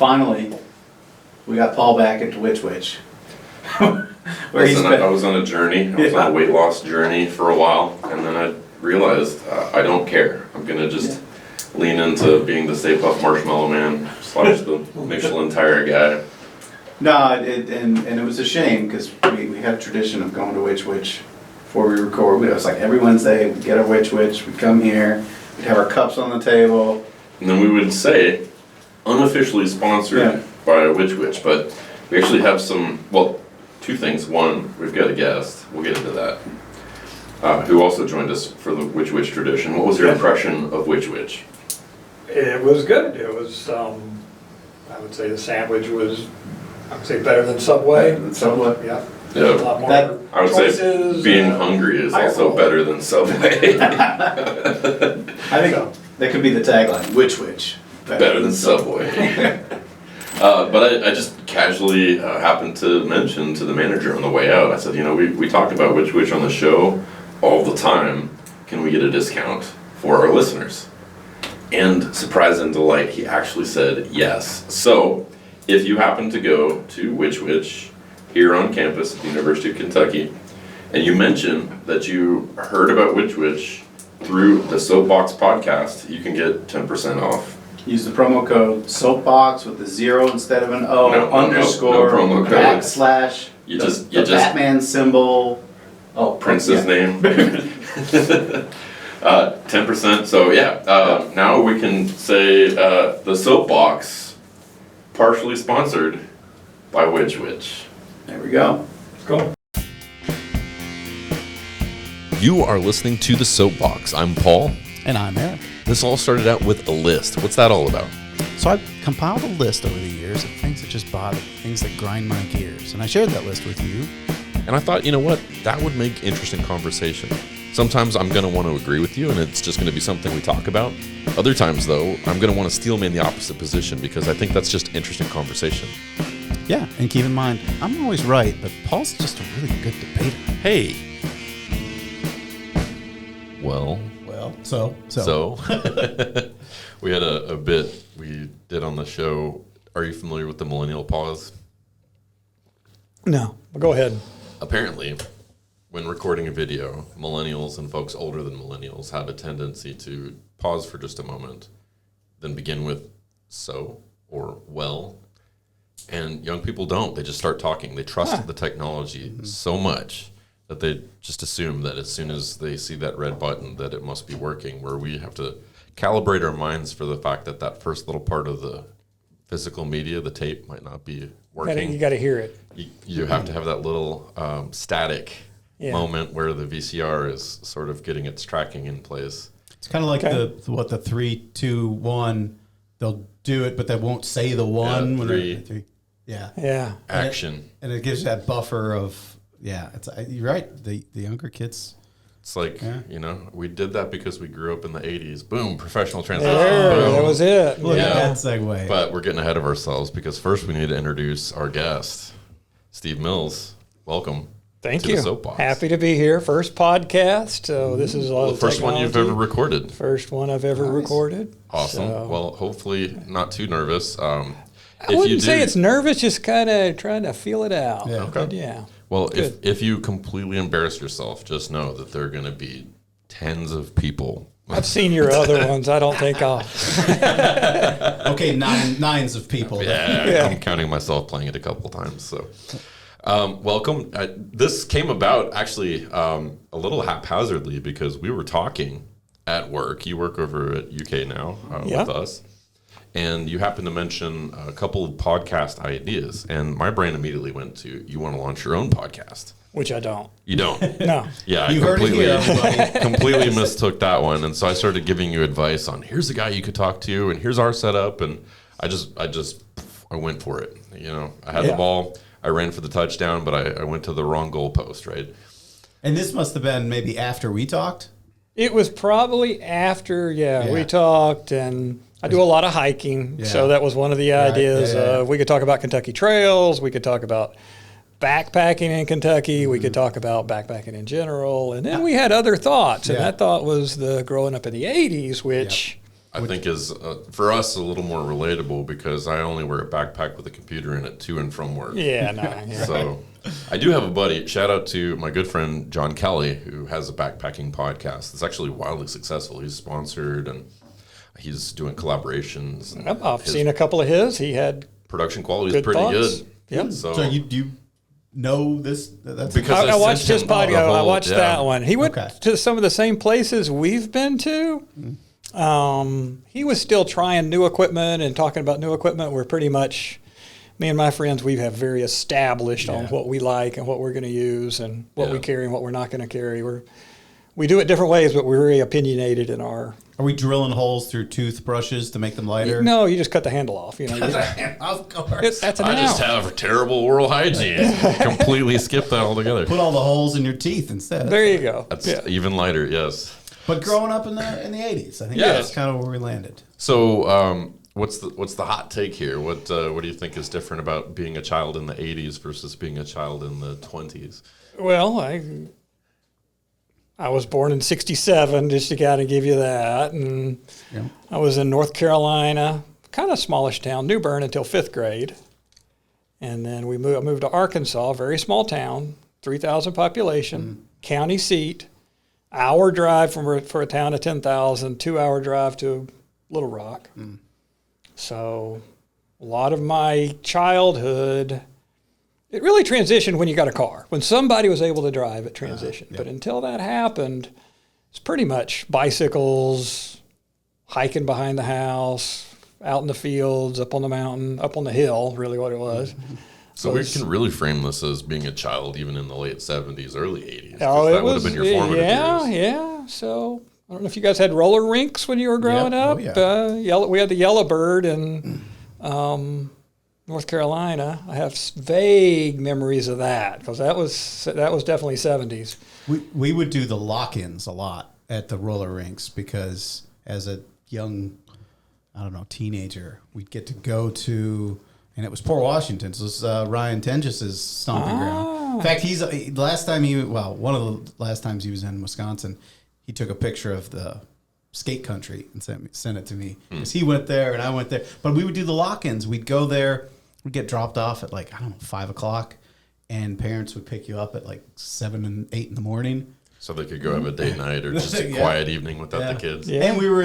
finally, we got Paul back into Which. I was on a journey. I was on a weight loss journey for a while, and then I realized I don't care. I'm gonna just lean into being the Stay Puft Marshmallow Man / the Michelin Tire guy. No, and it was a shame because we had a tradition of going to Which before we record. It was like every Wednesday we'd get our Which, we'd come here, we'd have our cups on the table. And then we would say, unofficially sponsored by Which, but we actually have two things. One, we've got a guest. We'll get into that. Who also joined us for the Which tradition. What was your impression of Which? It was good. It was, I would say the sandwich was, I would say better than Subway. Better than Subway? Yeah. Yeah. A lot more I would say being hungry is also better than Subway. I think that could be the tagline. Which? Better than Subway. But I just casually happened to mention to the manager on the way out, I said, we talk about Which on the show all the time. Can we get a discount for our listeners? And surprise and delight, he actually said yes. So if you happen to go to Which here on campus at the University of Kentucky, and you mention that you heard about Which through the Soapbox podcast, you can get 10% off. Use the promo code SOAPBOX with a 0 instead of an O, no promo code. backslash, the Batman symbol. Oh, Prince's name. 10%. So now we can say the Soapbox, partially sponsored by Which. There we go. Let's go. You are listening to the Soapbox. I'm Paul. And I'm Eric. This all started out with a list. What's that all about? So I've compiled a list over the years of things that just bother me, things that grind my gears. And I shared that list with you. And I thought, you know what? That would make interesting conversation. Sometimes I'm going to want to agree with you, and it's just going to be something we talk about. Other times, though, I'm going to want to steel man the opposite position because I think that's just interesting conversation. Yeah, and keep in mind, I'm always right, but Paul's just a really good debater. Hey. Well, so. We had a bit we did on the show. Are you familiar with the millennial pause? No, but go ahead. Apparently, when recording a video, millennials and folks older than millennials have a tendency to pause for just a moment, then begin with so or well. And young people don't. They just start talking. They trust the technology so much that they just assume that as soon as they see that red button that it must be working, where we have to calibrate our minds for the fact that that first little part of the physical media, the tape, might not be working. You got to hear it. You have to have that little static moment where the VCR is sort of getting its tracking in place. It's kind of like the 3, 2, 1. They'll do it, but they won't say the one. Yeah, three. Yeah. Action. And it gives that buffer of, it's you're right. The younger kids. It's like, we did that because we grew up in the 80s. Boom, professional transition. That was it. Look at that segue. But we're getting ahead of ourselves because first we need to introduce our guest, Steve Mills. Welcome. Thank to you. The Soapbox. Happy to be here. First podcast. So this is all the first one you've ever recorded. First one I've ever recorded. Awesome. So. Well, hopefully not too nervous. I wouldn't say it's nervous, just kind of trying to feel it out. Yeah. Okay. But well, if you completely embarrass yourself, just know that there are going to be tens of people. I've seen your other ones. I don't think I'll. Okay, nines of people. Yeah, I'm counting myself playing it a couple times. So, welcome. This came about actually a little haphazardly because we were talking at work. You work over at UK now with us. And you happened to mention a couple of podcast ideas, and my brain immediately went to, you want to launch your own podcast. Which I don't. You don't? No. Yeah, you I completely, completely mistook that one, and so I started giving you advice on, here's a guy you could talk to, and here's our setup, and I went for it. I had the ball, I ran for the touchdown, but I went to the wrong goalpost, right? And this must have been maybe after we talked? It was probably after, we talked, and I do a lot of hiking, so that was one of the ideas. We could talk about Kentucky trails. We could talk about backpacking in Kentucky. We could talk about backpacking in general. And then we had other thoughts, and that thought was the growing up in the 80s, which I think is, for us, a little more relatable because I only wear a backpack with a computer in it to and from work. Yeah, no. Yeah. So I do have a buddy. Shout out to my good friend John Kelly, who has a backpacking podcast. It's actually wildly successful. He's sponsored and he's doing collaborations. And I've seen a couple of his. He had production quality is good pretty thoughts. good. Yep. So you know this? That's Because I watched sent his him podcast. the whole- I watched yeah. that one. He went Okay. to some of the same places we've been to. He was still trying new equipment and talking about new equipment. We're pretty much, me and my friends, we have very established on what we like and what we're going to use and what we carry and what we're not going to carry. We do it different ways, but we're very opinionated in our. Are we drilling holes through toothbrushes to make them lighter? No, you just cut the handle off. You know, Of course. that's an I just ounce. have terrible oral hygiene. Completely skip that altogether. Put all the holes in your teeth instead. There you go. That's Yeah. even lighter, yes. But growing up in the 80s, I think Yeah. that's kind of where we landed. So, what's the hot take here? What do you think is different about being a child in the 80s versus being a child in the 20s? Well, I was born in '67, just to kind of give you that, and Yeah. I was in North Carolina, kind of smallish town, New Bern, until 5th grade, and then I moved to Arkansas, very small town, 3,000 population, county seat, hour drive for a town of 10,000, 2-hour drive to Little Rock. So a lot of my childhood, it really transitioned when you got a car. When somebody was able to drive, it transitioned. But until that happened, it's pretty much bicycles, hiking behind the house, out in the fields, up on the mountain, up on the hill, really what it was. So we can really frame this as being a child even in the late 70s, early 80s. 'cause Oh, that it would was, have been your formative yeah, years. yeah. So I don't know if you guys had roller rinks when you were growing Yeah. Oh, up. yeah. We had the Yellowbird in North Carolina. I have vague memories of that because that was definitely 70s. We would do the lock-ins a lot at the roller rinks because as a young, I don't know, teenager, we'd get to go to, and it was Port Washington, so it was Ryan Tengis's stomping ground. In fact, one of the last times he was in Wisconsin, he took a picture of the skate country and sent it to me because he went there and I went there. But we would do the lock-ins. We'd go there. We'd get dropped off at 5 o'clock, and parents would pick you up at 7 and 8 in the morning. So they could go have a date night or just a Yeah. quiet evening without the kids. Yeah. And we were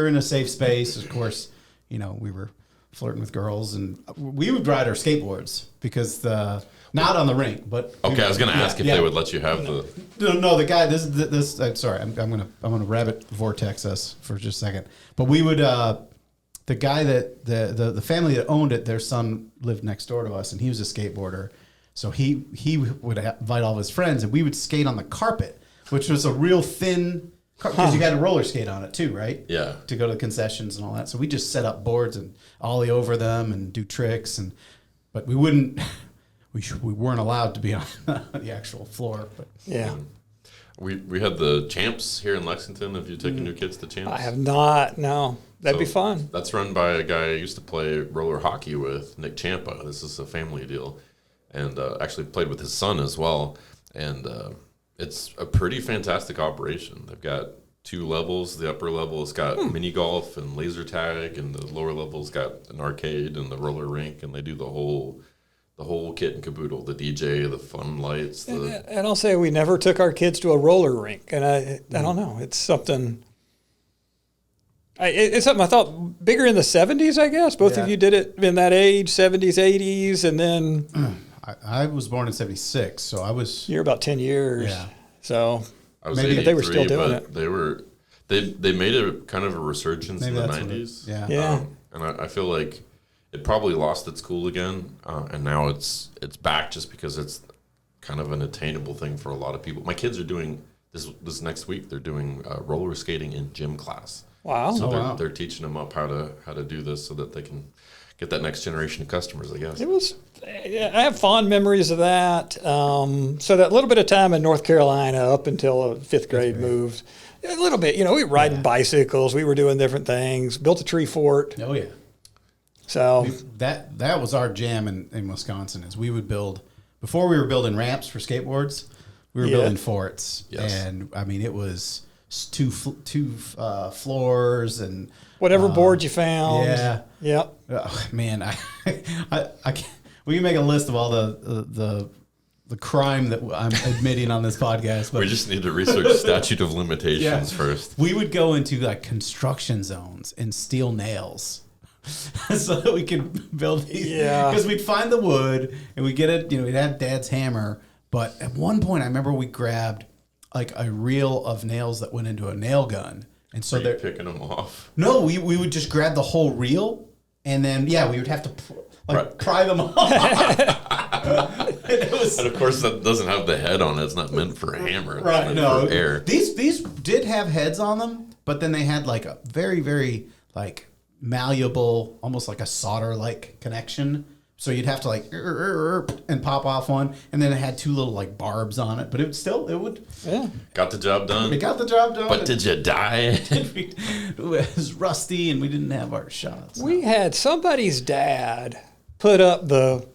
in a safe space. Of course, we were flirting with girls, and we would ride our skateboards because not on the rink, but Okay, I was going to ask if they would let you have the... No, the guy. This. I'm sorry. I'm gonna rabbit vortex us for just a second. But we would. The guy that the family that owned it, their son lived next door to us, and he was a skateboarder. So he would invite all of his friends, and we would skate on the carpet, which was a real thin. Because you got to roller skate on it too, right? Yeah. To go to the concessions and all that. So we just set up boards and ollie over them and do tricks, but we wouldn't. We weren't allowed to be on the actual floor. But Yeah. We had the Champs here in Lexington. Have you taken your kids to Champs? I have not. No, that'd be So fun. That's run by a guy I used to play roller hockey with, Nick Champa. This is a family deal. And actually played with his son as well. And it's a pretty fantastic operation. They've got 2 levels. The upper level has got mini golf and laser tag, and the lower level's got an arcade and the roller rink, and they do the whole kit and caboodle, the DJ, the fun lights. And I'll say we never took our kids to a roller rink, and I don't know. It's something. It's something I thought bigger in the 70s, I guess. Both of you did it in that age, 70s, 80s, and then I was born in '76, so I was. you're about 10 years. Yeah. So I was Maybe 83, they were still doing but they made a kind of a resurgence Maybe in the that's what 90s. Yeah. Yeah. And I feel like it probably lost its cool again, and now it's back just because it's kind of an attainable thing for a lot of people. My kids are doing this next week. They're doing roller skating in gym class. wow. So they're teaching them up how to do this so that they can get that next generation of customers, I guess. It was. I have fond memories of that. So that little bit of time in North Carolina up until 5th grade moved. A little bit, we were riding bicycles. We were doing different things. Built a tree fort. Oh yeah. So That was our jam in Wisconsin. Is we would build before we were building ramps for skateboards. We were building forts, Yes. and I mean it was two floors and Whatever board you found. Yeah. Yep. Man, I can't, we can make a list of all the crime that I'm admitting on this podcast. But We just need to research statute of limitations first. we would go into like construction zones and steal nails. So that we could build these. Yeah. Because we'd find the wood and we'd get it, we'd have Dad's hammer. But at one point, I remember we grabbed like a reel of nails that went into a nail gun. And so Are you they're picking them off? no, we would just grab the whole reel and then, we would have to pry them off. And of course, that doesn't have the head on it. It's not meant for a hammer. It's meant for air. These did have heads on them, but then they had like a very, very like malleable, almost like a solder-like connection. So you'd have to like and pop off one, and then it had two little like barbs on it. But it would. Yeah. Got the job done. We got the job done. But did you die? It was rusty, and we didn't have our shots. We had somebody's dad put up the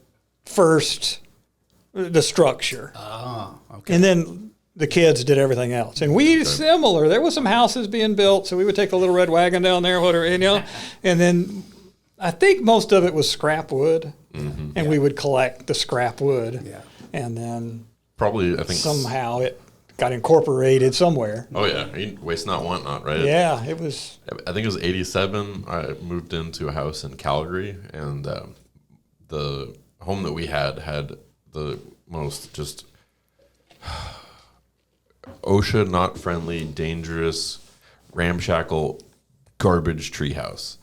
structure. Oh, okay. And then the kids did everything else. And we similar. There was some houses being built, so we would take a little red wagon down there, whatever, and then I think most of it was scrap wood, and we would collect the scrap wood. Yeah. And then Probably, I think. somehow it got incorporated somewhere. Oh, yeah. Waste not, want not, right? Yeah, it was. I think it was 87. I moved into a house in Calgary, and the home that we had the most just OSHA not friendly, dangerous, ramshackle, garbage treehouse.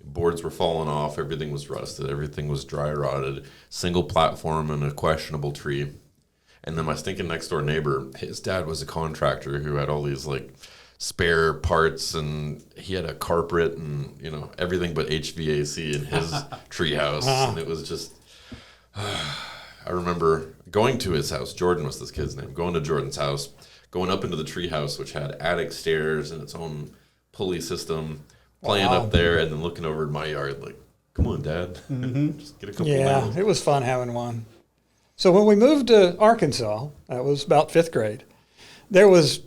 Boards were falling off, everything was rusted, everything was dry rotted, single platform and a questionable tree. And then my stinking next door neighbor, his dad was a contractor who had all these like spare parts, and he had a carpet and everything but HVAC in his treehouse, and it was just. I remember going to his house. Jordan was this kid's name. Going to Jordan's house, going up into the treehouse, which had attic stairs and its own pulley system, playing up there, and then looking over at my yard like, "Come on, Dad, just get a couple." Yeah, nails." it was fun having one. So when we moved to Arkansas, that was about 5th grade, there was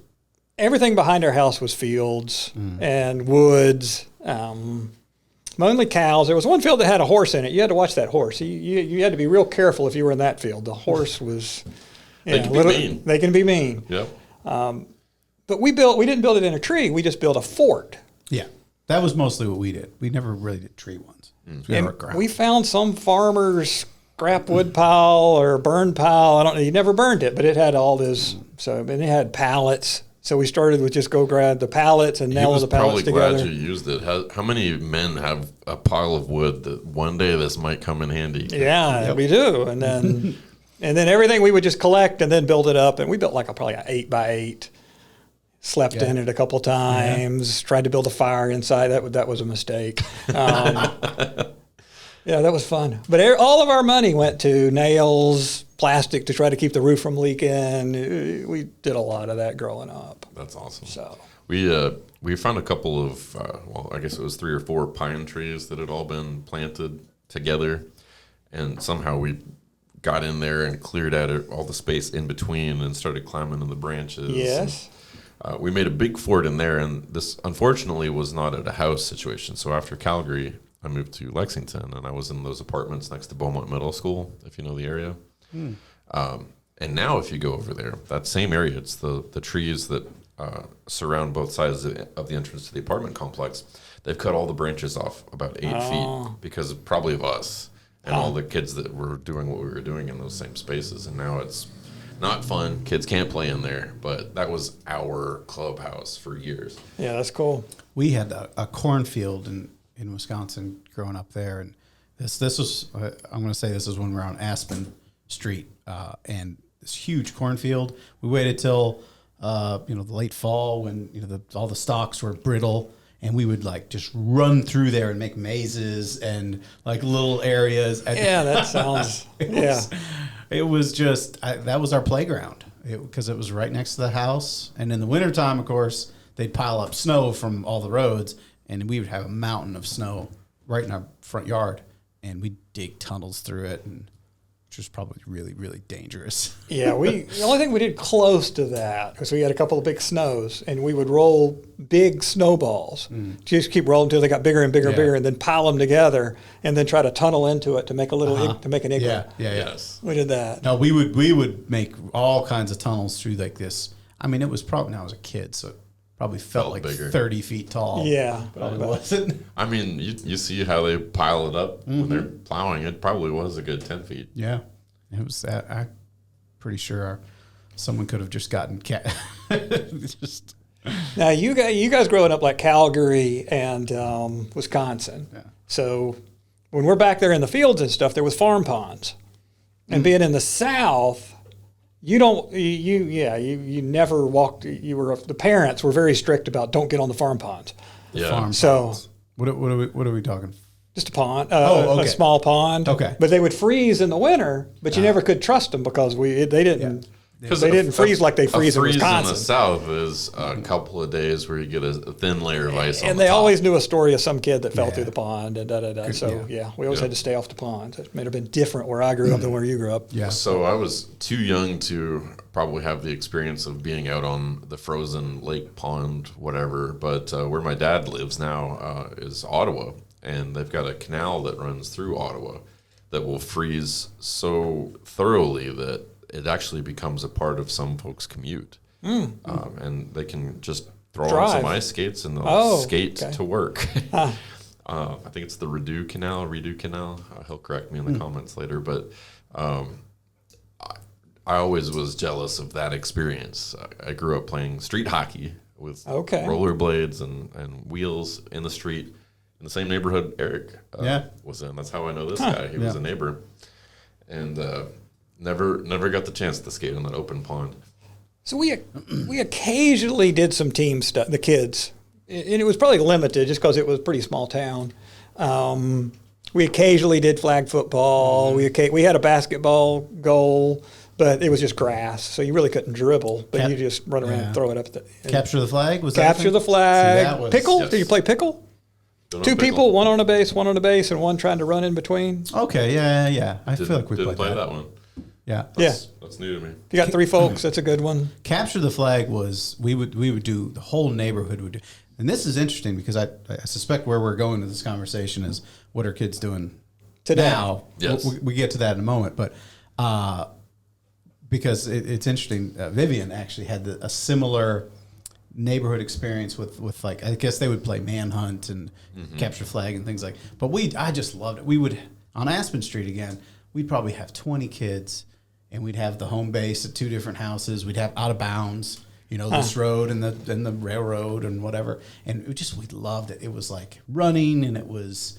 everything behind our house was fields and woods, mainly cows. There was one field that had a horse in it. You had to watch that horse. You had to be real careful if you were in that field. The horse was They can be mean. They can be mean. Yep. But we didn't build it in a tree. We just built a fort. Yeah, that was mostly what we did. We never really did tree ones. So we had our ground. We found some farmer's scrap wood pile or burn pile. I don't know. He never burned it, but it had all this. So and it had pallets. So we started with just go grab the pallets and nail the pallets together. Probably glad you used it. How many men have a pile of wood that one day this might come in handy? Yeah, we do. And then everything we would just collect and then build it up. And we built probably an 8x8. Slept in it a couple times. Tried to build a fire inside. That was a mistake. Yeah, that was fun. But all of our money went to nails, plastic to try to keep the roof from leaking. We did a lot of that growing up. That's awesome. So we found a couple of I guess it was 3 or 4 pine trees that had all been planted together, and somehow we got in there and cleared out all the space in between and started climbing in the branches. Yes. We made a big fort in there, and this unfortunately was not at a house situation. So after Calgary, I moved to Lexington, and I was in those apartments next to Beaumont Middle School, if you know the area. And now if you go over there, that same area, it's the trees that surround both sides of the entrance to the apartment complex. They've cut all the branches off about 8 feet because probably of us and all the kids that were doing what we were doing in those same spaces. And now it's not fun. Kids can't play in there, but that was our clubhouse for years. Yeah, that's cool. We had a cornfield in Wisconsin growing up there, and this was I'm going to say this is when we were on Aspen Street, and this huge cornfield. We waited till the late fall when all the stalks were brittle, and we would just run through there and make mazes and little areas. Yeah, that sounds. It was just that was our playground because it was right next to the house, and in the wintertime, of course, they'd pile up snow from all the roads. And we would have a mountain of snow right in our front yard, and we'd dig tunnels through it and which was probably really, really dangerous. Yeah, the only thing we did close to that was we had a couple of big snows, and we would roll big snowballs. Just keep rolling until they got bigger and bigger and bigger, and then pile them together, and then try to tunnel into it to make a little to make an igloo. Yeah. Yes. We did that. No, we would make all kinds of tunnels through like this. I mean, it was probably, I was a kid, so it probably felt like bigger. 30 feet tall. Yeah, But it wasn't. I mean, you see how they pile it up when they're plowing. It probably was a good 10 feet. Yeah. It was that. I'm pretty sure someone could have just gotten just. Now you guys growing up like Calgary and Wisconsin. Yeah. So when we're back there in the fields and stuff, there was farm ponds, and being in the South, you never walked. The parents were very strict about don't get on the farm ponds. Yeah. Farm So ponds. What are we talking? just a pond, okay. a small pond. Okay. But they would freeze in the winter, but you never could trust them because they didn't. They didn't freeze like they freeze in Wisconsin. In the South is a couple of days where you get a thin layer of ice on And the they top. always knew a story of some kid that fell through the pond and da-da-da. So, we always Yeah. had to stay off the ponds. It may have been different where I grew up than where you grew up. Yeah. So I was too young to probably have the experience of being out on the frozen lake, pond, whatever. But where my dad lives now is Ottawa, and they've got a canal that runs through Ottawa that will freeze so thoroughly that it actually becomes a part of some folks' commute. And they can just throw on Drive. some ice skates and they'll skate okay. to work. I think it's the Redo Canal. He'll correct me in the comments later, but I always was jealous of that experience. I grew up playing street hockey with rollerblades and wheels in the street in the same neighborhood Eric was in. That's how I know this guy. He was a neighbor. And never got the chance to skate on that open pond. So we occasionally did some team stuff, the kids. And it was probably limited just because it was a pretty small town. We occasionally did flag football. We had a basketball goal, but it was just grass, so you really couldn't dribble. But you just run around and throw it up. Capture the flag? Was that Capture the flag. See, that was, pickle? yes. Did you play pickle? Two people, one on a base, and one trying to run in between. Okay, yeah. I feel like we didn't played play that one. Yeah. That's new to me. If you got three folks, that's a good one. Capture the flag was we would do, the whole neighborhood would do. And this is interesting because I suspect where we're going to this conversation is what are kids doing Today. now. Yes. We get to that in a moment, but because it's interesting, Vivian actually had a similar neighborhood experience with like, I guess they would play manhunt and capture flag and things like. But I just loved it. We would on Aspen Street again. We'd probably have 20 kids, and we'd have the home base at two different houses. We'd have out of bounds, this road and the railroad and whatever. And we loved it. It was like running, and it was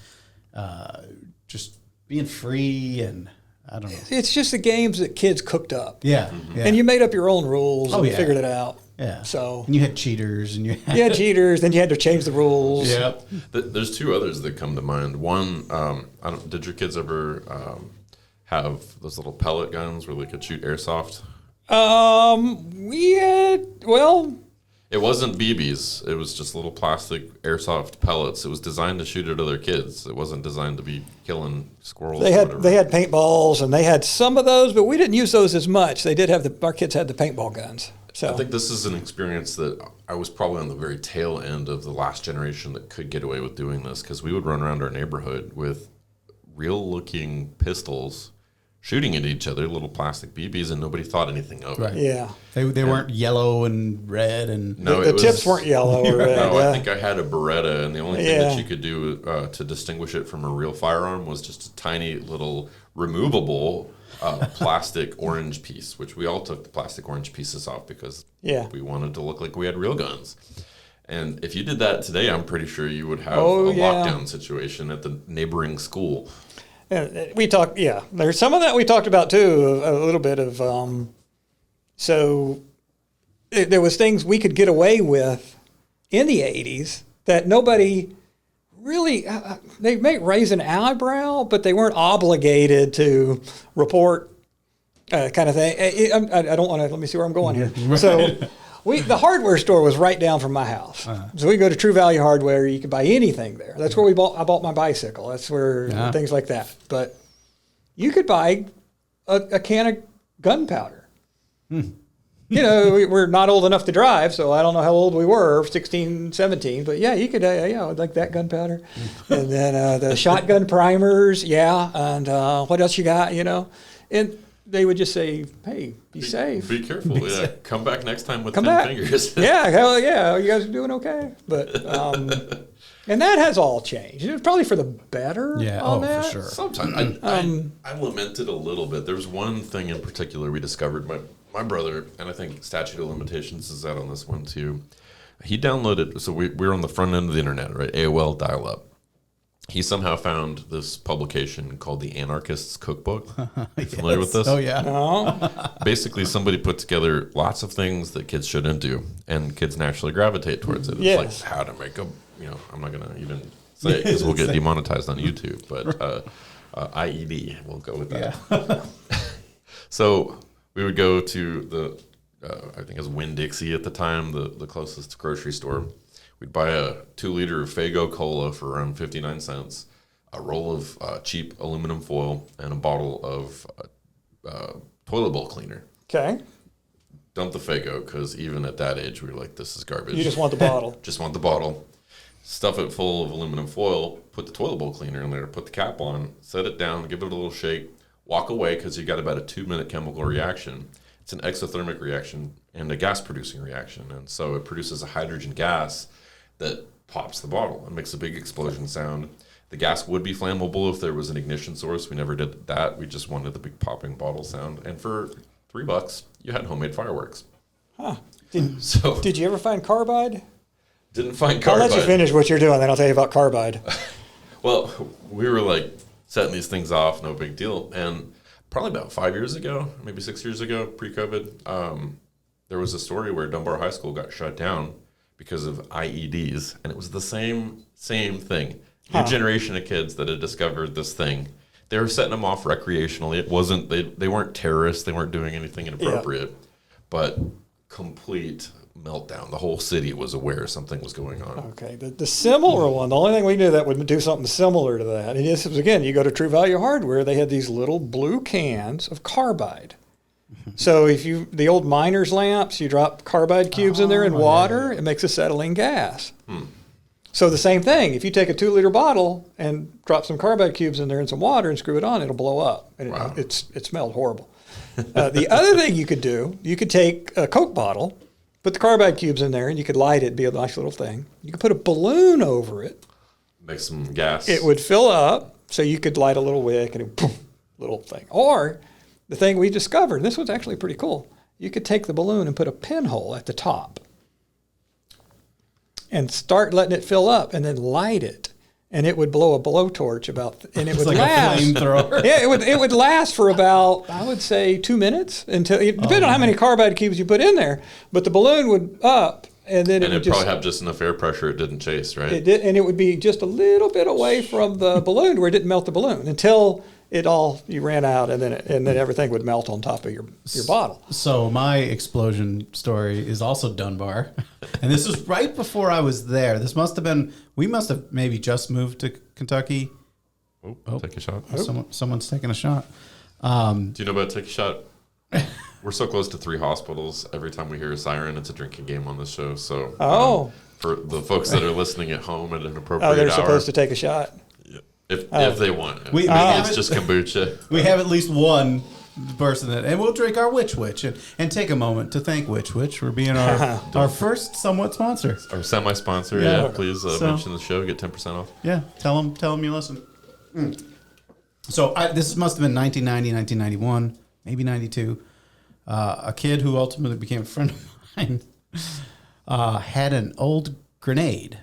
just being free, and I don't know. It's just the games that kids cooked up. Yeah, yeah. And you made up your own rules and figured it out. Yeah. So and you had cheaters, and you had cheaters. Then you had to change the rules. Yep. There's two others that come to mind. One, did your kids ever have those little pellet guns where they could shoot airsoft? We had, It wasn't BBs. It was just little plastic airsoft pellets. It was designed to shoot at other kids. It wasn't designed to be killing squirrels. they or had whatever. they had paintballs, and they had some of those, but we didn't use those as much. They did have our kids had the paintball guns. So I think this is an experience that I was probably on the very tail end of the last generation that could get away with doing this, because we would run around our neighborhood with real-looking pistols shooting at each other, little plastic BBs, and nobody thought anything of it. yeah, they weren't yellow and red, and No, the tips weren't yellow or red. No, yeah. I think I had a Beretta, and the only thing that you could do to distinguish it from a real firearm was just a tiny little removable plastic orange piece, which we all took the plastic orange pieces off because we wanted to look like we had real guns. And if you did that today, I'm pretty sure you would have a lockdown situation at the neighboring school. We talked, there's some of that we talked about too, a little bit of, there was things we could get away with in the 80s that nobody really, they may raise an eyebrow, but they weren't obligated to report kind of thing. I don't want to, let me see where I'm going here. So the hardware store was right down from my house. So we go to True Value Hardware. You could buy anything there. That's where I bought my bicycle. That's where things like that. But you could buy a can of gunpowder. You know, we're not old enough to drive, so I don't know how old we were, 16, 17. But yeah, you could, like that gunpowder. And then the shotgun primers, and what else you got, And they would just say, hey, be safe. Be careful. Safe. Come back next time with Come 10 back. fingers. Yeah, hell yeah. You guys are doing okay. But, and that has all changed. It was probably for the better on that. For sure. Sometimes. I lamented a little bit. There's one thing in particular we discovered. My brother, and I think statute of limitations is out on this one too. He downloaded, so we're on the front end of the internet, right? AOL dial-up. He somehow found this publication called The Anarchist's Cookbook. You familiar with this? Oh, yeah. No. Basically, somebody put together lots of things that kids shouldn't do, and kids naturally gravitate towards it. It's Yes. like how to make a, I'm not going to even say it because we'll get demonetized on YouTube, but IED, we'll go with that. Yeah. So we would go to the, I think it was Winn-Dixie at the time, the closest grocery store. We'd buy a 2-liter of Faygo Cola for around 59 cents, a roll of cheap aluminum foil, and a bottle of toilet bowl cleaner. Okay. Dump the Faygo, because even at that age, we were like, this is garbage. You just want the bottle. Just want the bottle. Stuff it full of aluminum foil, put the toilet bowl cleaner in there, put the cap on, set it down, give it a little shake, walk away because you got about a 2-minute chemical reaction. It's an exothermic reaction and a gas-producing reaction. And so it produces a hydrogen gas that pops the bottle and makes a big explosion sound. The gas would be flammable if there was an ignition source. We never did that. We just wanted the big popping bottle sound. And for $3, you had homemade fireworks. Huh. Did you ever find carbide? Didn't find I'll carbide. let you finish what you're doing, then I'll tell you about carbide. Well, we were like setting these things off, no big deal. And probably about 5 years ago, maybe 6 years ago, pre-COVID, there was a story where Dunbar High School got shut down because of IEDs, and it was the same thing. New generation of kids that had discovered this thing. They were setting them off recreationally. It wasn't they weren't terrorists. They weren't doing anything inappropriate, but complete meltdown. The whole city was aware something was going on. Okay, the similar one, the only thing we knew that would do something similar to that, and this was, again, you go to True Value Hardware, they had these little blue cans of carbide. So if the old miner's lamps, you drop carbide cubes in there in water, it makes acetylene gas. So the same thing, if you take a 2-liter bottle and drop some carbide cubes in there and some water and screw it on, it'll blow up. And it smelled horrible. The other thing you could do, you could take a Coke bottle, put the carbide cubes in there, and you could light it, be a nice little thing. You could put a balloon over it. Make some gas. It would fill up, so you could light a little wick and poof, little thing. Or the thing we discovered, this was actually pretty cool. You could take the balloon and put a pinhole at the top and start letting it fill up and then light it. And it would blow a blowtorch and it would like last. a flamethrower. Yeah, it would last for about, I would say, 2 minutes depending on how many carbide cubes you put in there. But the balloon would up, and then it would probably have just enough air pressure it didn't chase, right? It did, and it would be just a little bit away from the balloon where it didn't melt the balloon until you ran out, and then everything would melt on top of your bottle. So my explosion story is also Dunbar, and this was right before I was there. We must have maybe just moved to Kentucky. Take a shot. Someone's taking a shot. Do you know about take a shot? We're so close to 3 hospitals. Every time we hear a siren, it's a drinking game on this show. So for the folks that are listening at home at an appropriate they're hour, supposed to take a shot. if they want. We it's just kombucha. We have at least one person and we'll drink our Witch and take a moment to thank Witch for being our first somewhat sponsor. Our semi-sponsor, please mention the show, get 10% off. Yeah, tell them you listen. So this must have been 1990, 1991, maybe 92. A kid who ultimately became a friend of mine had an old grenade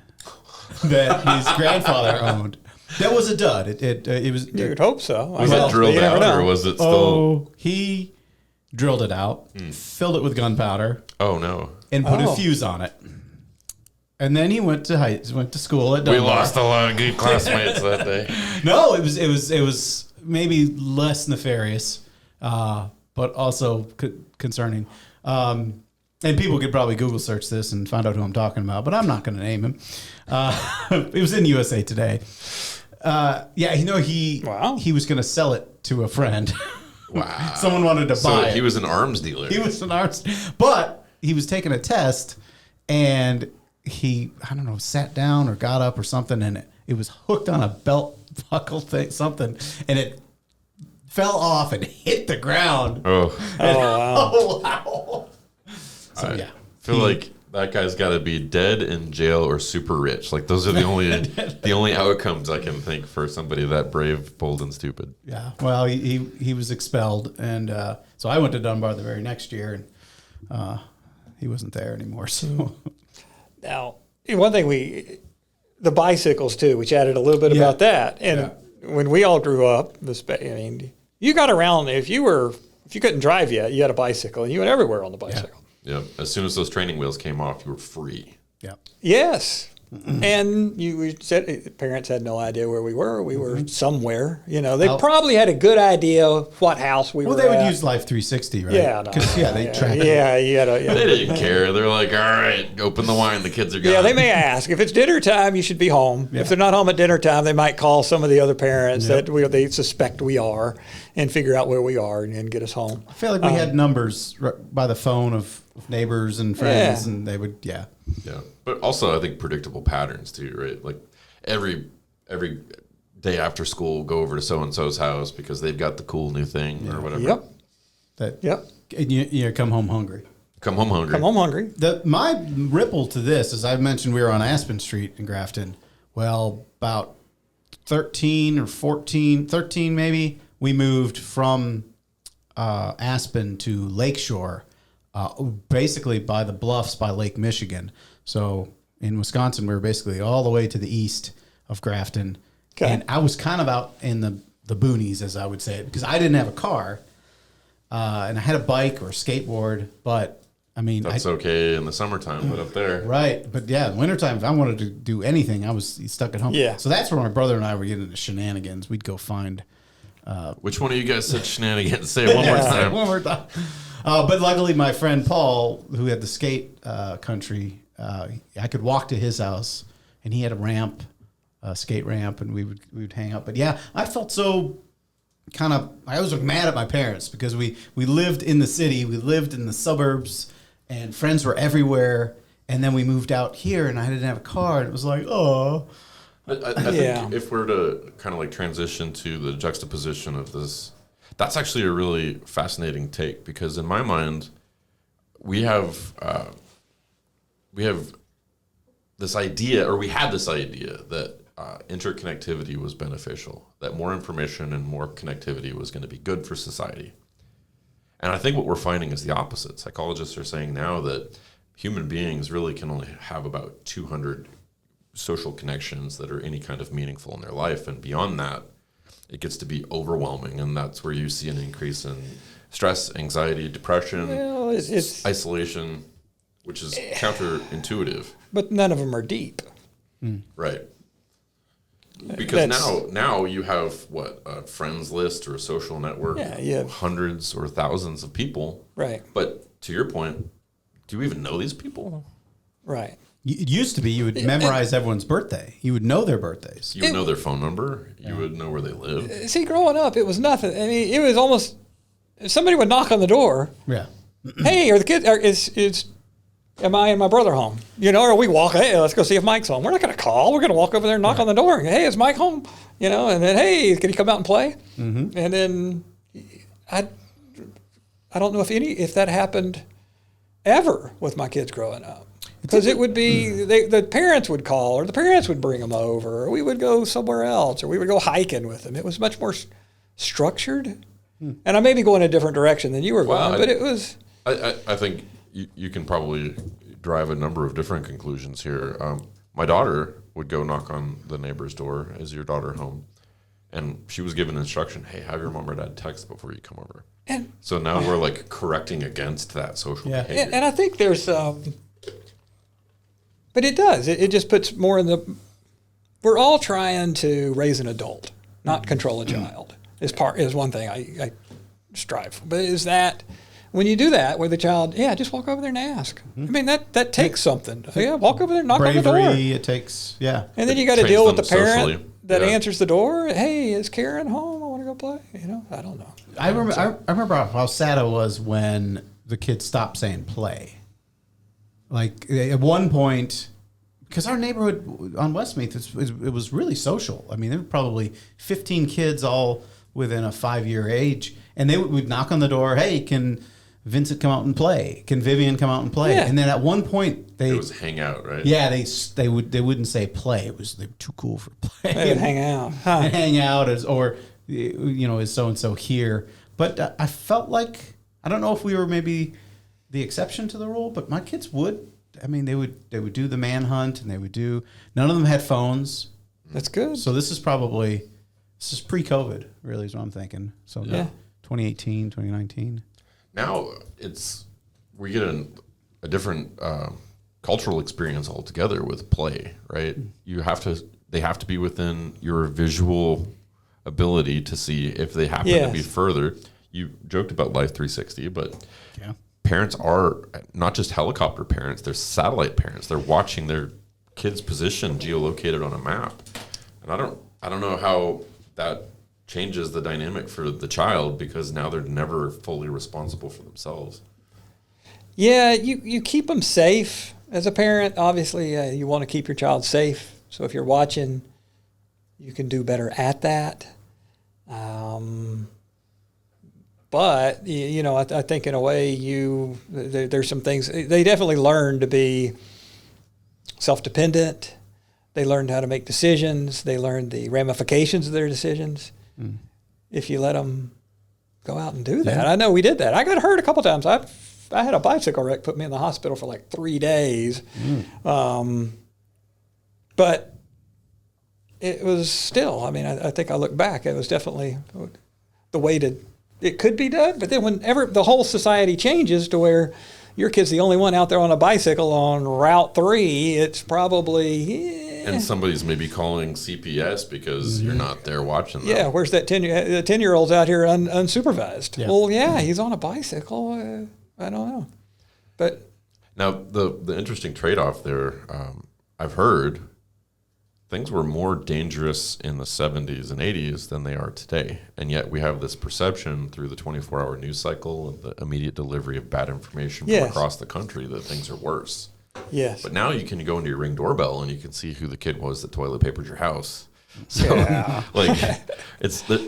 that his grandfather owned. That was a dud. It was. You'd hope so. Was it drilled out, or was it still? Oh, he drilled it out, filled it with gunpowder. Oh no! And put a fuse on it. And then he went to school at Dunbar. We lost a lot of good classmates that day. No, it was maybe less nefarious, but also concerning. And people could probably Google search this and find out who I'm talking about, but I'm not going to name him. It was in USA Today. He was going to sell it to a friend. Wow. Someone wanted to buy it. He was an arms dealer. He was an arms, but he was taking a test, and he, I don't know, sat down or got up or something, and it was hooked on a belt buckle thing, something, and it fell off and hit the ground. Oh, wow. Oh, wow. So, yeah. I feel like that guy's got to be dead, in jail, or super rich. Like, those are the only outcomes I can think for somebody that brave, bold, and stupid. Yeah. Well, he was expelled, and so I went to Dunbar the very next year, and he wasn't there anymore. So Now, one thing the bicycles too, we chatted a little bit about that. And when we all grew up, you got around, if you couldn't drive yet, you had a bicycle, and you went everywhere on the bicycle. Yeah. As soon as those training wheels came off, you were free. yeah. Yes. And we said parents had no idea where we were. We were somewhere. They probably had a good idea of what house we were Well, they would at. use Life 360, right? Yeah, Because they track. Yeah, you had They didn't care. They're like, all right, open the wine. The kids are gone. Yeah, they may ask. If it's dinner time, you should be home. Yeah. If they're not home at dinner time, they might call some of the other parents that they suspect we are and figure out where we are and get us home. I feel like we had numbers by the phone of neighbors and friends, and they would, Yeah, but also I think predictable patterns too, right? Like every day after school, go over to so and so's house because they've got the cool new thing or whatever. Yep. And you come home hungry. Come home hungry. Come home hungry. My ripple to this, as I mentioned, we were on Aspen Street in Grafton. Well, about 13 maybe, we moved from Aspen to Lakeshore, basically by the bluffs by Lake Michigan. So in Wisconsin, we were basically all the way to the east of Grafton. Okay. And I was kind of out in the boonies, as I would say, because I didn't have a car. And I had a bike or a skateboard, but I mean... That's okay in the summertime, but up there... Right. But yeah, wintertime, if I wanted to do anything, I was stuck at home. Yeah. So that's where my brother and I were getting into shenanigans. We'd go find... Which one of you guys said shenanigans? Say it one more time. One more time. But luckily, my friend Paul, who had the skate country, I could walk to his house, and he had a ramp, a skate ramp, and we would hang out. But yeah, I felt so I was mad at my parents because we lived in the city, we lived in the suburbs, and friends were everywhere. And then we moved out here, and I didn't have a car, and it was like, oh. I think if we're to kind of like transition to the juxtaposition of this, that's actually a really fascinating take, because in my mind, we have this idea, or we had this idea that interconnectivity was beneficial, that more information and more connectivity was going to be good for society. And I think what we're finding is the opposite. Psychologists are saying now that human beings really can only have about 200 social connections that are any kind of meaningful in their life, and beyond that it gets to be overwhelming, and that's where you see an increase in stress, anxiety, depression, it's isolation, which is counterintuitive. But none of them are deep. Right. Because now you have a friends list or a social network, hundreds or thousands of people. Right. But to your point, do you even know these people? Right. It used to be you would memorize everyone's birthday. You would know their birthdays. You would know their phone number. You would know where they live. See, growing up, it was nothing. I mean, it was almost, if somebody would knock on the door, Yeah. hey, are the kids, am I and my brother home? Or we walk, hey, let's go see if Mike's home. We're not going to call. We're going to walk over there and knock on the door. Hey, is Mike home? And then, hey, can he come out and play? Mm-hmm. And then I don't know if that happened ever with my kids growing up. Because it would be, the parents would call, or the parents would bring them over, or we would go somewhere else, or we would go hiking with them. It was much more structured. And I may be going a different direction than you were going, but it was... I think you can probably drive a number of different conclusions here. My daughter would go knock on the neighbor's door, is your daughter home? And she was given instruction, hey, have your mom or dad text before you come over. And so now we're like correcting against that social behavior. And I think there's... But it does. It just puts more in the... We're all trying to raise an adult, not control a child. Is one thing I strive for. But is that... When you do that with a child, just walk over there and ask. I mean, that takes something. Walk over there and knock on the door. Bravery, it takes, And then you got to deal with the parent socially. that answers the door. Hey, is Karen home? I want to go play? I don't know. I remember how sad I was when the kids stopped saying play. Like at one point, because our neighborhood on Westmeath, it was really social. I mean, there were probably 15 kids all within a 5-year age, and they would knock on the door. Hey, can Vincent come out and play? Can Vivian come out and play? Yeah. And then at one point It was hang out, right? yeah, they wouldn't say play. They were too cool for play. They would hang out. Huh. Hang out is so and so here. But I felt like, I don't know if we were maybe the exception to the rule, but my kids would. I mean, they would do the manhunt, and none of them had phones. That's good. So this is pre-COVID, really, is what I'm thinking. So Yeah. 2018, 2019. Now we get a different cultural experience altogether with play, right? They have to be within your visual ability to see if they happen to be further. You joked about Life 360, but Yeah. parents are not just helicopter parents, they're satellite parents. They're watching their kid's position geolocated on a map. And I don't know how that changes the dynamic for the child, because now they're never fully responsible for themselves. Yeah, you keep them safe as a parent. Obviously, you want to keep your child safe. So if you're watching, you can do better at that. But I think in a way there's some things they definitely learn to be self-dependent. They learned how to make decisions. They learned the ramifications of their decisions. If you let them go out and do that. I know we did that. I got hurt a couple times. I had a bicycle wreck, put me in the hospital for like 3 days. But it was still, I think I look back, it was definitely the way it could be done. But then whenever the whole society changes to where your kid's the only one out there on a bicycle on Route 3, it's probably... And somebody's maybe calling CPS because you're not there watching them. Yeah, where's that 10-year-old's out here unsupervised? Yeah. Well, yeah, he's on a bicycle. I don't know. But Now, the interesting trade-off there, I've heard things were more dangerous in the 70s and 80s than they are today. And yet we have this perception through the 24-hour news cycle and the immediate delivery of bad information from across the country that things are worse. yes. But now you can go into your Ring doorbell and you can see who the kid was that toilet papered your house. So,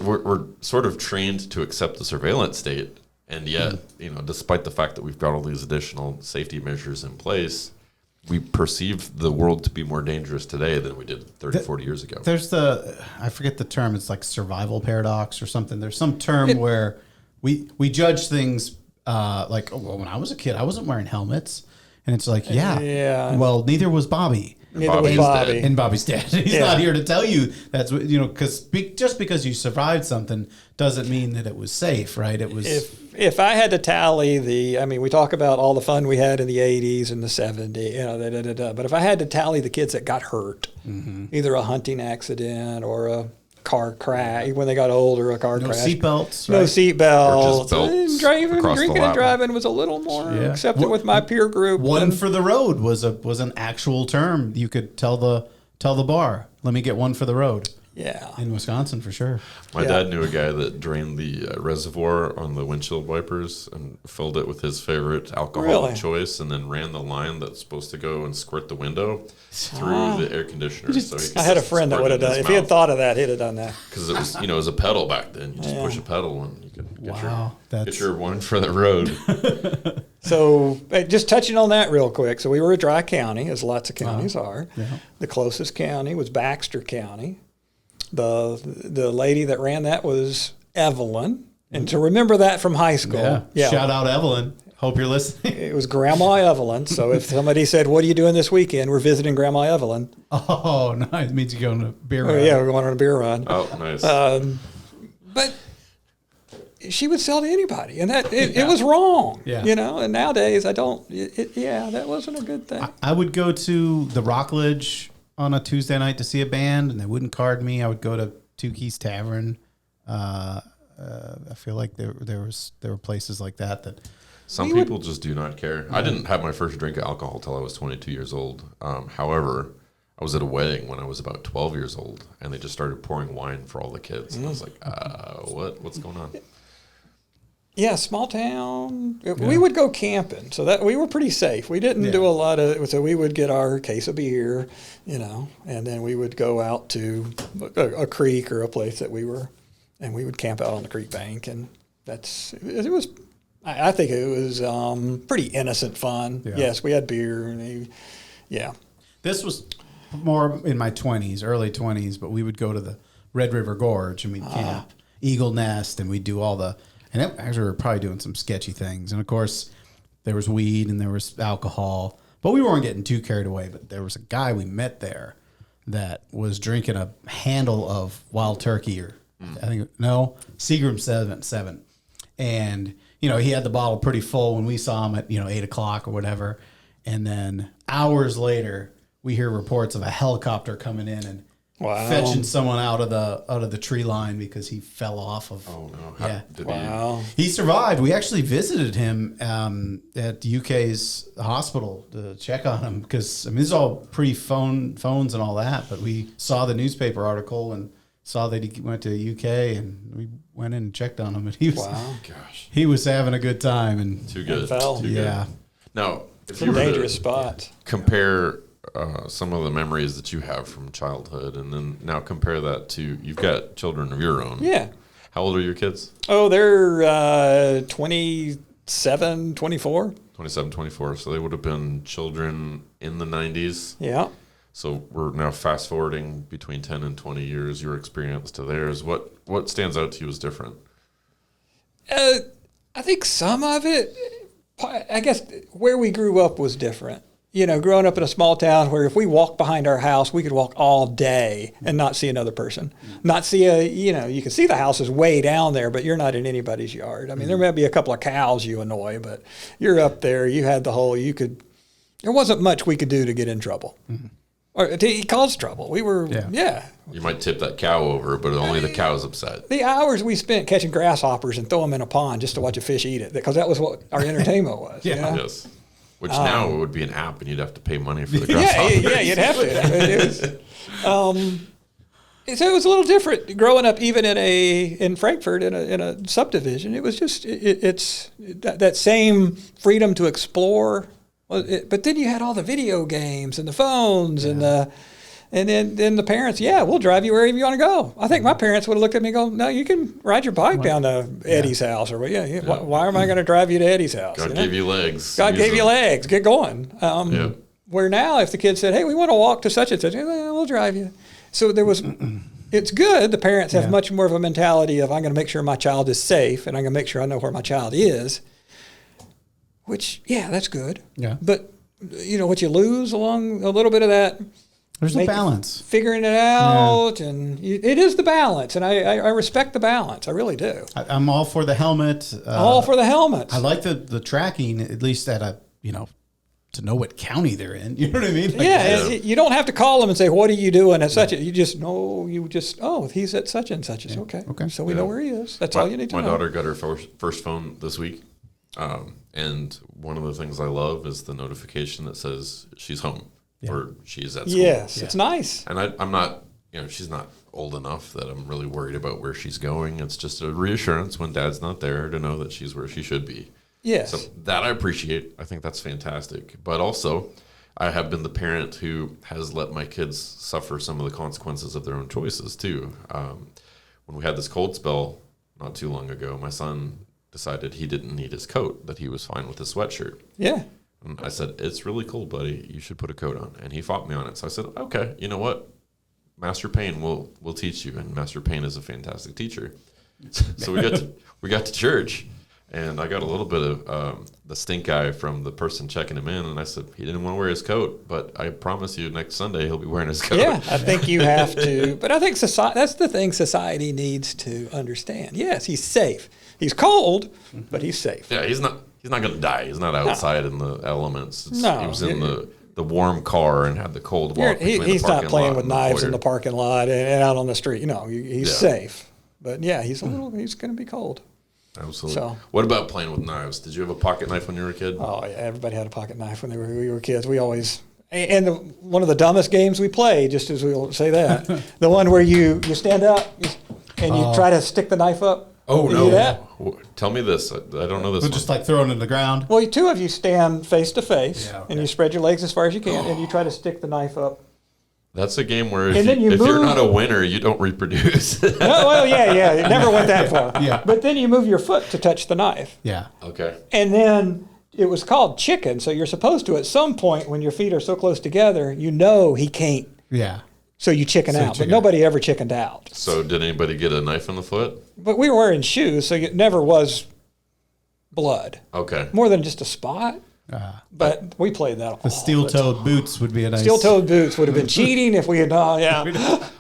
we're sort of trained to accept the surveillance state, and yet, despite the fact that we've got all these additional safety measures in place, we perceive the world to be more dangerous today than we did 30, 40 years ago. There's I forget the term, it's like survival paradox or something. There's some term where we judge things when I was a kid, I wasn't wearing helmets. And it's like, well, neither was Bobby. Neither was Bobby. And Bobby's dead. He's not here to tell you that's what, because just because you survived something doesn't mean that it was safe, right? It was. If I had to tally we talk about all the fun we had in the 80s and the 70s, but if I had to tally the kids that got hurt, either a hunting accident or a car crash, when they got older, a car crash. Seatbelts, No right? seatbelts. Or just belts Drinking and driving was a little more accepted with my peer group. One for the road was an actual term. You could tell the bar, let me get one for the road. Yeah. In Wisconsin, for sure. My dad knew a guy that drained the reservoir on the windshield wipers and filled it with his favorite alcohol of choice, and then ran the line that's supposed to go and squirt the window through the air conditioner. So he could I had a friend that would have done it. If he had thought of that, he'd have done that. Because it was, it was a pedal back then. You just push a pedal and you could get your one for the road. So just touching on that real quick. So we were a dry county, as lots of counties are. Yeah. The closest county was Baxter County. The lady that ran that was Evelyn. And to remember that from high school. Yeah. Shout out Evelyn. Hope you're listening. It was Grandma Evelyn. So if somebody said, "What are you doing this weekend?" We're visiting Grandma Evelyn. Oh, nice. It means you go on a beer run. Oh, yeah, we're going on a beer run. Oh, nice. But she would sell to anybody, and it was wrong. Yeah. And nowadays I don't. That wasn't a good thing. I would go to the Rockledge on a Tuesday night to see a band, and they wouldn't card me. I would go to Two Keys Tavern. I feel like there were places like that. Some people just do not care. I didn't have my first drink of alcohol till I was 22 years old. However, I was at a wedding when I was about 12 years old, and they just started pouring wine for all the kids. And I was like, what's going on? Yeah, small town. We would go camping, so that we were pretty safe. We didn't do a lot of. So we would get our case of beer, and then we would go out to a creek or a place that we were, and we would camp out on the creek bank, and it was. I think it was pretty innocent fun. Yeah. Yes, we had beer, and This was more in my 20s, early 20s, but we would go to the Red River Gorge and we'd camp Eagle Nest, and we'd do all the. And actually, we were probably doing some sketchy things. And of course, there was weed and there was alcohol, but we weren't getting too carried away. But there was a guy we met that was drinking a handle of wild turkey, or Seagram 7. And, he had the bottle pretty full when we saw him at, 8 o'clock or whatever. And then hours later, we hear reports of a helicopter coming in and fetching someone out of the tree line because he fell off of. Oh no! He survived. We actually visited him at the UK's hospital to check on him because this is all pre-phones and all that. But we saw the newspaper article and saw that he went to UK, and we went in and checked on him, and he was he was having a good time and too good. Too good. Now, if some dangerous spots. Compare some of the memories that you have from childhood, and then now compare that to, you've got children of your own. Yeah. How old are your kids? Oh, they're 27, 24. 27, 24. So they would have been children in the 90s. Yeah. So we're now fast forwarding between 10 and 20 years, your experience to theirs. What stands out to you as different? I think some of it, I guess where we grew up was different. Growing up in a small town where if we walked behind our house, we could walk all day and not see another person. Not see you can see the houses way down there, but you're not in anybody's yard. I mean, there may be a couple of cows you annoy, but you're up there. You had there wasn't much we could do to get in trouble. Mm-hmm. Or to cause trouble. We were, You might tip that cow over, but only the cow's upset. The hours we spent catching grasshoppers and throw them in a pond just to watch a fish eat it, because that was what our entertainment was. Yes. Which now it would be an app, and you'd have to pay money for the grasshoppers. Yeah, you'd have to. So it was a little different growing up, even in Frankfurt in a subdivision. It was just it's that same freedom to explore. But then you had all the video games and the phones and then the parents. Yeah, we'll drive you wherever you want to go. I think my parents would have looked at me and go, "No, you can ride your bike down to Eddie's house," or why am I going to drive you to Eddie's house? God gave you legs. God gave you legs. Get going. Where now, if the kid said, "Hey, we want to walk to such and such," we'll drive you. So there was. It's good. The parents have much more of a mentality of, I'm going to make sure my child is safe, and I'm going to make sure I know where my child is. Which, that's good. Yeah. But, what you lose along a little bit of that. There's a balance. Figuring it out, and it is the balance, and I respect the balance. I really do. I'm all for the helmet. All for the helmet. I like the tracking, at least at to know what county they're in. You know what I mean? You don't have to call them and say, "What are you doing at such a?" You just know. He's at such and such. It's okay. So we know where he is. That's all you need to know. My daughter got her first phone this week. And one of the things I love is the notification that says she's home or she's at school. Yes, it's nice. And I'm not, she's not old enough that I'm really worried about where she's going. It's just a reassurance when Dad's not there to know that she's where she should be. Yes. So that I appreciate. I think that's fantastic. But also, I have been the parent who has let my kids suffer some of the consequences of their own choices too. When we had this cold spell not too long ago, my son decided he didn't need his coat, that he was fine with his sweatshirt. Yeah. And I said, "It's really cold, buddy. You should put a coat on." And he fought me on it. So I said, "Okay, you know what? Master Payne will teach you." And Master Payne is a fantastic teacher. So we got to church, and I got a little bit of the stink eye from the person checking him in. And I said, he didn't want to wear his coat, but I promise you next Sunday he'll be wearing his coat. Yeah, I think you have to. But I think that's the thing society needs to understand. Yes, he's safe. He's cold, but he's safe. Yeah, he's not going to die. He's not outside in the elements. He was in the warm car and had the cold walk between he's the parking not playing lot with knives in the parking lot and out on the street. He's safe. But he's he's going to be cold. Absolutely. So, what about playing with knives? Did you have a pocket knife when you were a kid? Oh, yeah. Everybody had a pocket knife when we were kids. We always, And one of the dumbest games we play, just as we'll say that, the one where you stand up and you try to stick the knife up. Oh, You no. do that? Tell me this. I don't know this We'll one. just like throw it in the ground. Well, two of you stand face to face, Yeah, okay. and you spread your legs as far as you can, and you try to stick the knife up. That's a game where And if, then you if you're move- not a winner, you don't reproduce. Oh, well, yeah, it never went that far. Yeah. But then you move your foot to touch the knife. Yeah. Okay. And then it was called chicken, so you're supposed to, at some point, when your feet are so close together, you know he can't. Yeah. So you chicken So out. But chicken nobody ever chickened out. So did anybody get a knife in the foot? But we were wearing shoes, so it never was blood. Okay. More than just a spot. But we played that all The steel-toed boots would be a nice. Steel-toed boots would have been cheating if we had not. Yeah.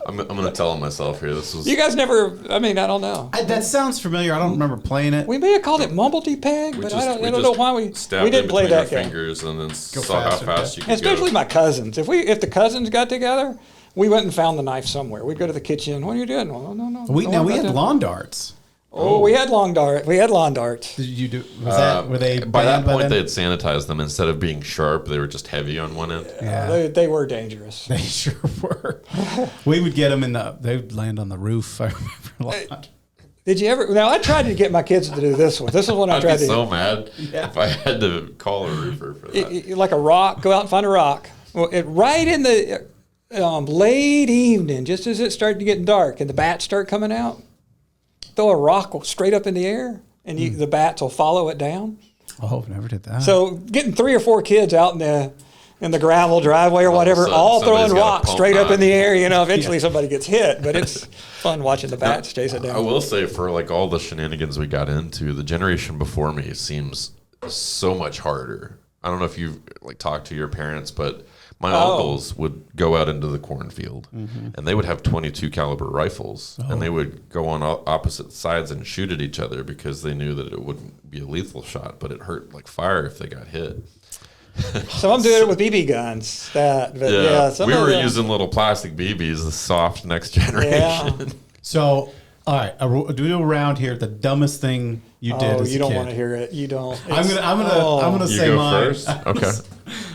I'm going to tell myself here. This was You guys never, I don't know. That sounds familiar. I don't remember playing it. We may have called it Mumblety Peg, but I don't know why we stabbed didn't in play between that your game. fingers and then saw how faster, fast you And could especially go. my cousins. If the cousins got together, we went and found the knife somewhere. We'd go to the kitchen. What are you doing? Well, no. We Don't worry had about that. lawn darts. Oh, we had lawn darts. Did you do? Was that were they By that banned point, then? they had sanitized them. Instead of being sharp, they were just heavy on one end. Yeah. They were dangerous. They sure were. We would get them they would land on the roof. I remember a lot. Did you ever? Now I tried to get my kids to do this one. This is one I I'd tried be to so mad if I had to call a roofer for that. like a rock. Go out and find a rock. Well, right in the late evening, just as it started to get dark and the bats start coming out, throw a rock straight up in the air, and the bats will follow it down. Oh, never did that. So getting 3 or 4 kids out in the gravel driveway or whatever, so all somebody's throwing gotta rocks pump straight up that. in the air. Eventually somebody gets hit, but it's fun watching the bats chase it down. I will say, for like all the shenanigans we got into, the generation before me seems so much harder. I don't know if you've like talked to your parents, but my uncles would go out into the cornfield and they would have 22 caliber rifles and they would go on opposite sides and shoot at each other because they knew that it wouldn't be a lethal shot, but it hurt like fire if they got hit. So I'm doing it with BB guns. We were using little plastic BBs, the soft next generation. Yeah. So, all right, do around here the dumbest thing you did Oh, as you a don't kid. want to hear it. You don't. I'm gonna You say go mine. first? Okay.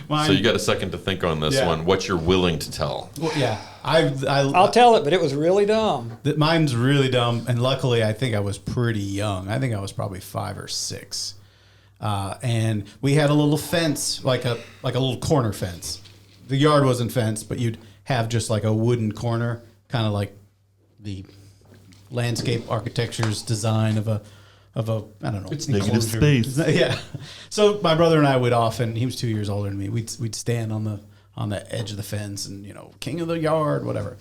Mine. So you got a second to think on this Yeah. one. What you're willing to tell. Well, yeah, I'll tell it, but it was really dumb. Mine's really dumb, and luckily, I think I was pretty young. I think I was probably 5 or 6, and we had a little fence, like a little corner fence. The yard wasn't fenced, but you'd have just like a wooden corner, kind of like the landscape architecture's design of a I don't know. It's negative enclosure. space. Yeah. So my brother and I would often. He was 2 years older than me. We'd stand on the edge of the fence and king of the yard, whatever.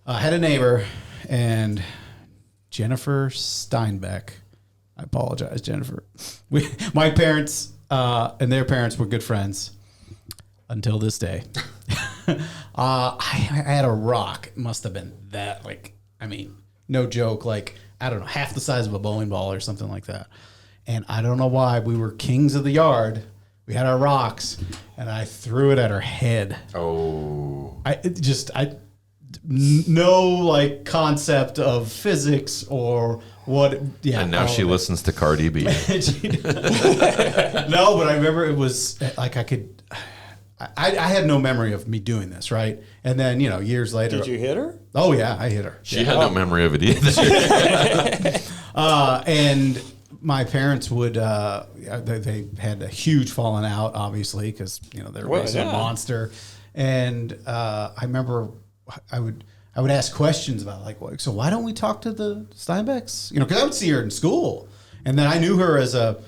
I had a neighbor, and Jennifer Steinbeck. I apologize, Jennifer. My parents and their parents were good friends until this day. I had a rock. It must have been that, no joke, I don't know, half the size of a bowling ball or something like that. And I don't know why, we were kings of the yard. We had our rocks, and I threw it at her head. Oh. No concept of physics or what. Yeah. And now she listens to Cardi B. No, but I remember it was like I had no memory of me doing this, right? And then, years later. Did you hit her? Oh, yeah, I hit her. She had no memory of it either. And my parents would, they had a huge falling out, obviously, because, they were raising a monster. And I remember I would ask questions about, so why don't we talk to the Steinbecks? Because I would see her in school. And then I knew her as a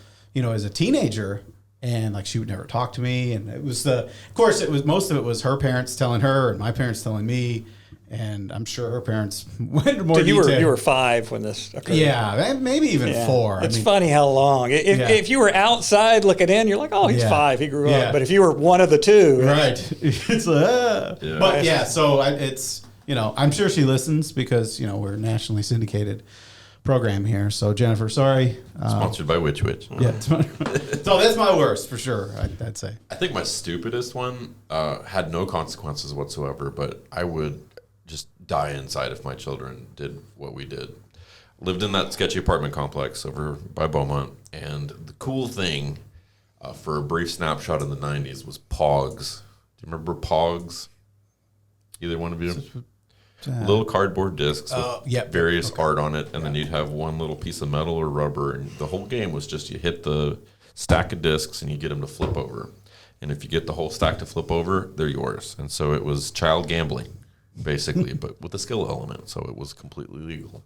teenager. And she would never talk to me, and it was of course, most of it was her parents telling her, and my parents telling me, and I'm sure her parents went into more detail. You were 5 when this occurred. Yeah, maybe even 4. It's funny how long. If you were outside looking in, you're like, oh, he's 5, he grew up. But if you were one of the two, right? It's but yeah. So it's I'm sure she listens because we're a nationally syndicated program here. So Jennifer, sorry. Sponsored by Witch Witch. Yeah. So that's my worst for sure. I'd say. I think my stupidest one had no consequences whatsoever, but I would just die inside if my children did what we did. Lived in that sketchy apartment complex over by Beaumont, and the cool thing for a brief snapshot in the 90s was Pogs. Do you remember Pogs? Either one of you? Uh, Little cardboard discs with yep, various art on it, and then you'd have one little piece of metal or rubber, and the whole game was just you hit the stack of discs and you get them to flip over. And if you get the whole stack to flip over, they're yours. And so it was child gambling, basically, but with a skill element, so it was completely legal.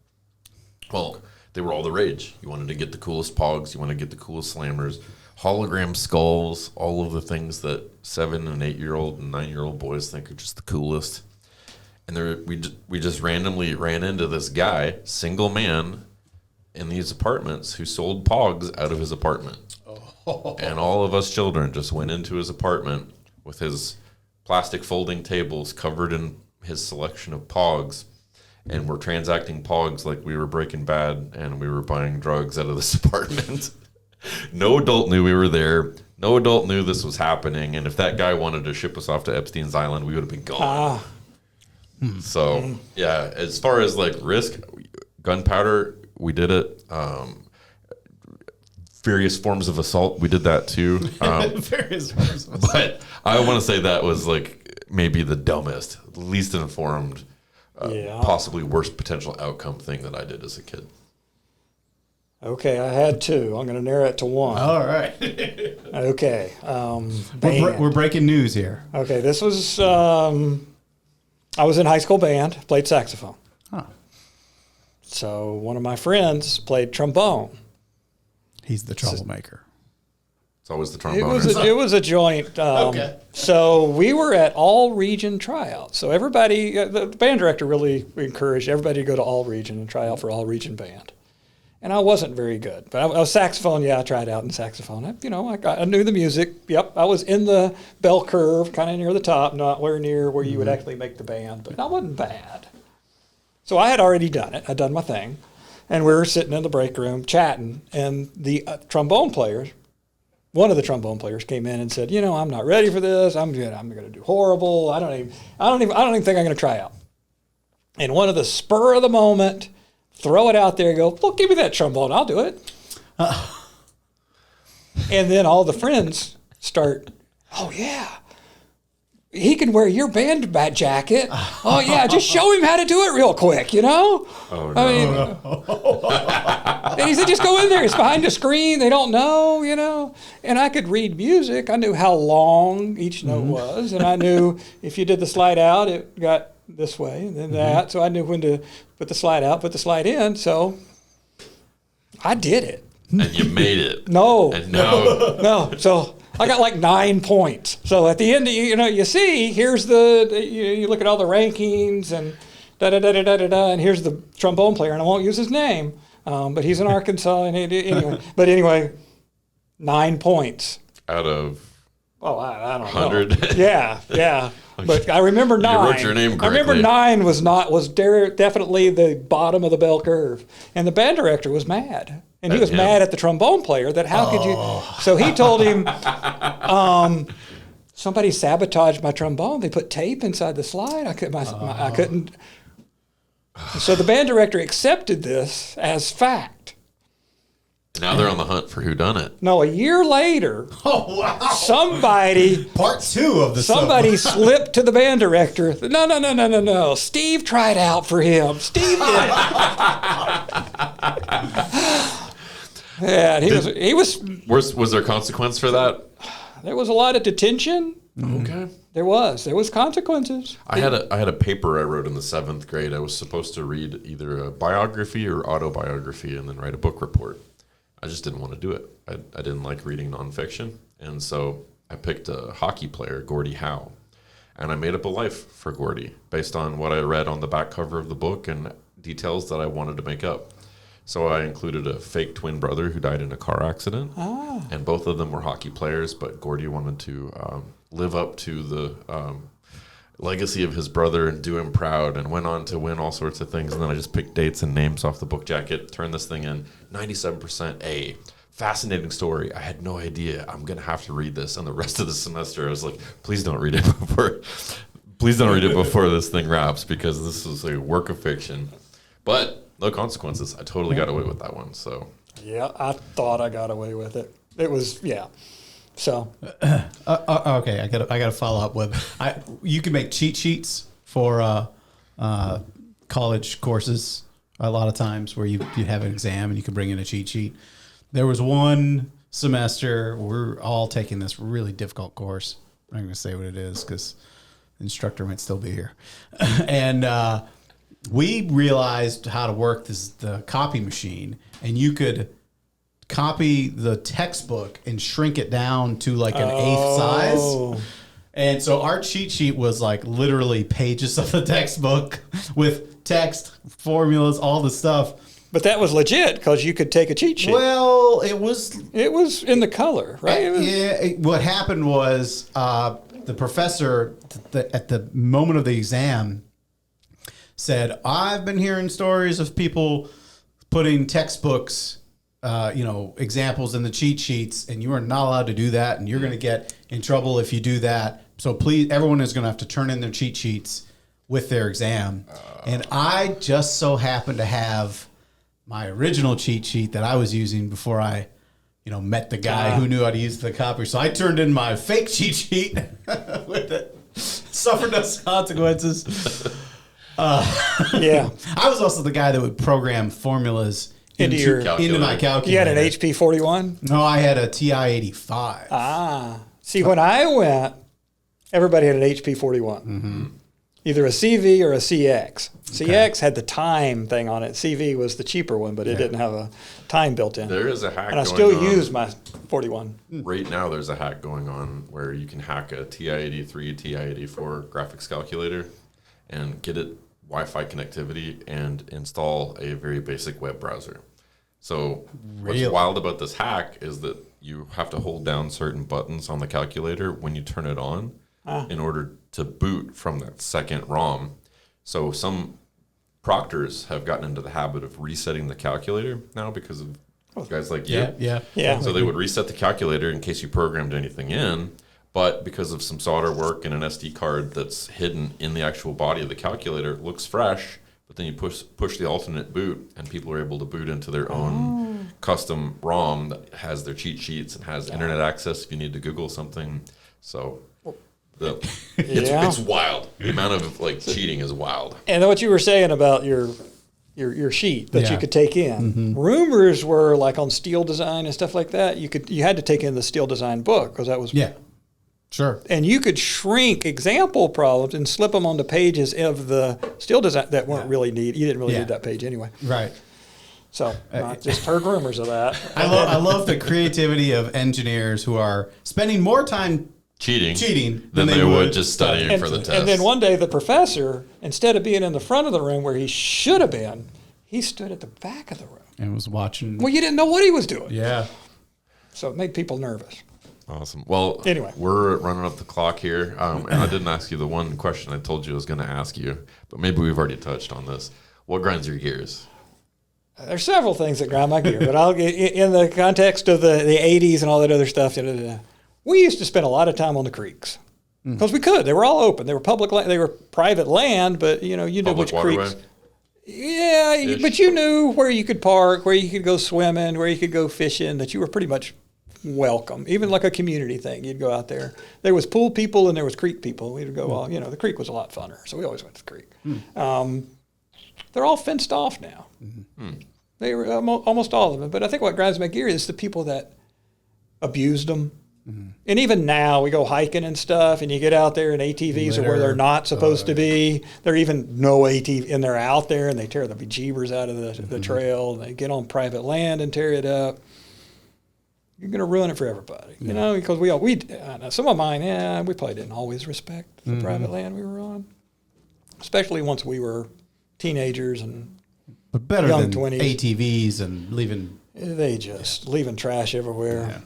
Well, they were all the rage. You wanted to get the coolest Pogs, you wanted to get the coolest slammers, hologram skulls, all of the things that 7 and 8-year-old and 9-year-old boys think are just the coolest. And we just randomly ran into this guy, single man, in these apartments who sold Pogs out of his apartment. Oh. And all of us children just went into his apartment with his plastic folding tables covered in his selection of Pogs. And we're transacting Pogs like we were Breaking Bad and we were buying drugs out of this apartment. No adult knew we were there. No adult knew this was happening. And if that guy wanted to ship us off to Epstein's Island, we would have been gone. So, yeah, as far as like risk, gunpowder, we did it. Various forms of assault, we did that too. various forms of assault. But I want to say that was like maybe the dumbest, least informed, possibly worst potential outcome thing that I did as a kid. Okay, I had 2. I'm going to narrow it to 1. All right. Okay. We're breaking news here. Okay, this was, I was in high school band, played saxophone. Huh. So one of my friends played trombone. He's the troublemaker. It's always the It trombone. was a joint. Okay. So we were at all region tryouts. So everybody, the band director really encouraged everybody to go to all region and try out for all region band. And I wasn't very good, but I was saxophone. Yeah, I tried out in saxophone. I knew the music. Yep, I was in the bell curve, kind of near the top, not where near where you would actually make the band, but I wasn't bad. So I had already done it. I'd done my thing, and we were sitting in the break room chatting, and the trombone players, one of the trombone players came in and said, I'm not ready for this. I'm going to do horrible. I don't even think I'm going to try out. And one of the spur of the moment, throw it out there and go, well, give me that trombone. I'll do it. And then all the friends start, oh, yeah. He can wear your band jacket. Oh, yeah, just show him how to do it real quick, Oh, no. And he said, just go in there. It's behind the screen. They don't know, And I could read music. I knew how long each note was. And I knew if you did the slide out, it got this way and then that. So I knew when to put the slide out, put the slide in. So I did it. And you made it. No. And no. No. So I got like 9 points. So at the end, you see, here's you look at all the rankings and da-da-da-da-da-da, and here's the trombone player, and I won't use his name, but he's in Arkansas. And anyway, 9 points. Out of Oh, I don't 100? know. Yeah. But I remember 9. You wrote your name correctly. I remember 9 was definitely the bottom of the bell curve. And the band director was mad. And he was mad at the trombone player that how could you... So he told him, somebody sabotaged my trombone. They put tape inside the slide. I couldn't... So the band director accepted this as fact. Now they're on the hunt for whodunit. No, a year later, somebody... Part 2 of the Somebody slipped to the band director. No. Steve tried out for him. Steve did. Yeah, he was. Was there consequence for that? There was a lot of detention. Okay. There was consequences. I had a paper I wrote in the 7th grade. I was supposed to read either a biography or autobiography and then write a book report. I just didn't want to do it. I didn't like reading nonfiction. And so I picked a hockey player, Gordie Howe. And I made up a life for Gordie based on what I read on the back cover of the book and details that I wanted to make up. So I included a fake twin brother who died in a car accident. And both of them were hockey players, but Gordie wanted to live up to the legacy of his brother and do him proud, and went on to win all sorts of things. And then I just picked dates and names off the book jacket, turned this thing in, 97% A. Fascinating story. I had no idea I'm going to have to read this. And the rest of the semester, I was like, please don't read it before this thing wraps, because this is a work of fiction. But no consequences. I totally got away with that one. So Yeah, I thought I got away with it. It was, yeah. So Okay, I gotta follow up with. You can make cheat sheets for college courses a lot of times where you have an exam and you can bring in a cheat sheet. There was one semester we're all taking this really difficult course. I'm not going to say what it is because the instructor might still be here, and we realized how to work the copy machine, and you could copy the textbook and shrink it down to like an eighth size. And so our cheat sheet was like literally pages of the textbook with text, formulas, all the stuff. But that was legit because you could take a cheat sheet. Well, it was in the color, right? What happened was the professor at the moment of the exam said, "I've been hearing stories of people putting textbooks, examples in the cheat sheets, and you are not allowed to do that, and you're going to get in trouble if you do that. So please, everyone is going to have to turn in their cheat sheets with their exam." And I just so happened to have my original cheat sheet that I was using before I, met the guy who knew how to use the copier. So I turned in my fake cheat sheet with it. Suffered those consequences. Yeah. I was also the guy that would program formulas into my calculator. You had an HP 41? No, I had a TI 85. See, when I went, everybody had an HP 41. Mm-hmm. Either a CV or a CX. CX had the time thing on it. CV was the cheaper one, but it didn't have a time built in. There is a hack and I going still on. use my 41. Right now, there's a hack going on where you can hack a TI-83, TI-84 graphics calculator and get it Wi-Fi connectivity and install a very basic web browser. So what's wild about this hack is that you have to hold down certain buttons on the calculator when you turn it on in order to boot from that second ROM. So some proctors have gotten into the habit of resetting the calculator now because of guys like you. Yeah. So they would reset the calculator in case you programmed anything in, but because of some solder work and an SD card that's hidden in the actual body of the calculator, it looks fresh, but then you push the alternate boot and people are able to boot into their own custom ROM that has their cheat sheets and has internet access if you need to Google something. So it's wild. The amount of cheating is wild. And what you were saying about your sheet that you could take in. Rumors were like on steel design and stuff like that. You had to take in the steel design book because that was Sure. And you could shrink example problems and slip them onto pages of the steel design that weren't really needed. You didn't really need that page anyway. Right. So I just heard rumors of that. I love the creativity of engineers who are spending more time cheating than they would just studying for the test. And then one day the professor, instead of being in the front of the room where he should have been, he stood at the back of the room. And was watching. Well, you didn't know what he was doing. Yeah. So it made people nervous. Awesome. Well, anyway, we're running up the clock here. And I didn't ask you the one question I told you I was going to ask you, but maybe we've already touched on this. What grinds your gears? There's several things that grind my gear, but I'll get in the context of the 80s and all that other stuff. We used to spend a lot of time on the creeks because we could. They were all open. They were public land. They were private land, but you knew public which waterway? creeks. Yeah, but you knew where you could park, where you could go swimming, where you could go fishing. That you were pretty much welcome. Even like a community thing, you'd go out there. There was pool people and there was creek people. We'd go. The creek was a lot funner, so we always went to the creek. They're all fenced off now. They were almost all of them. But I think what grinds my gear is the people that abused them. And even now, we go hiking and stuff, and you get out there, and ATVs are where they're not supposed to be. There are even no ATV, and they're out there, and they tear the bejeebers out of the trail. And they get on private land and tear it up. You're going to ruin it for everybody, because some of mine, we probably didn't always respect the private land we were on, especially once we were teenagers and but better young than 20s. ATVs and leaving. They just leaving trash everywhere. Yeah.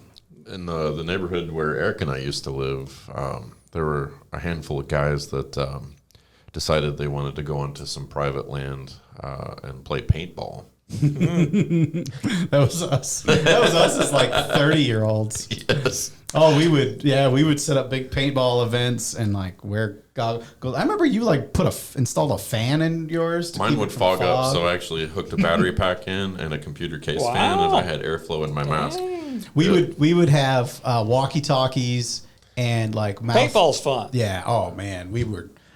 In the neighborhood where Eric and I used to live, there were a handful of guys that decided they wanted to go into some private land and play paintball. That was us. That was us as like 30-year-olds. Yes. Oh, we would set up big paintball events and like wear goggles. I remember you like installed a fan in yours. Mine would fog up, so I actually hooked a battery pack in and a computer case fan, and I had airflow in my mask. We would have walkie-talkies and like Paintball's fun. Yeah. Oh man,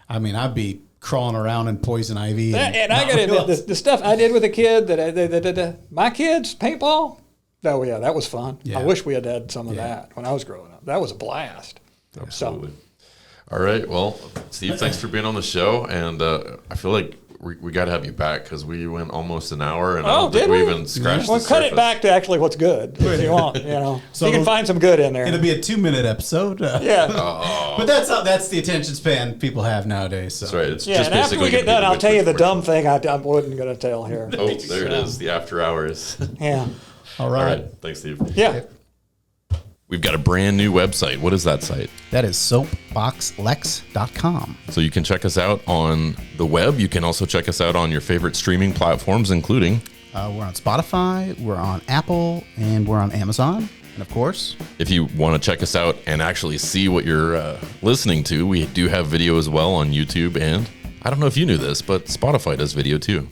I'd be crawling around in poison ivy. And I got to admit, the stuff I did with a kid my kids paintball. Oh yeah, that was fun. Yeah. I wish we had some of that when I was growing up. That was a blast. Absolutely. All right. Well, Steve, thanks for being on the show. And I feel like we got to have you back because we went almost an hour and I don't think we even scratched Well, the cut surface. it back to actually what's good if you want. So you can find some good in there. It'll be a 2-minute episode. Yeah. But that's the attention span people have nowadays. So. That's right. It's Yeah, just and after we basically get gonna be done, I'll tell you the portion. dumb thing I wasn't going to tell here. Oh, there it is. The after hours. Yeah. All All right. right. Thanks, Steve. Yeah. We've got a brand new website. What is that site? That is soapboxlex.com. So you can check us out on the web. You can also check us out on your favorite streaming platforms, including We're on Spotify, we're on Apple, and we're on Amazon. And of course, if you want to check us out and actually see what you're listening to, we do have video as well on YouTube. And I don't know if you knew this, but Spotify does video too.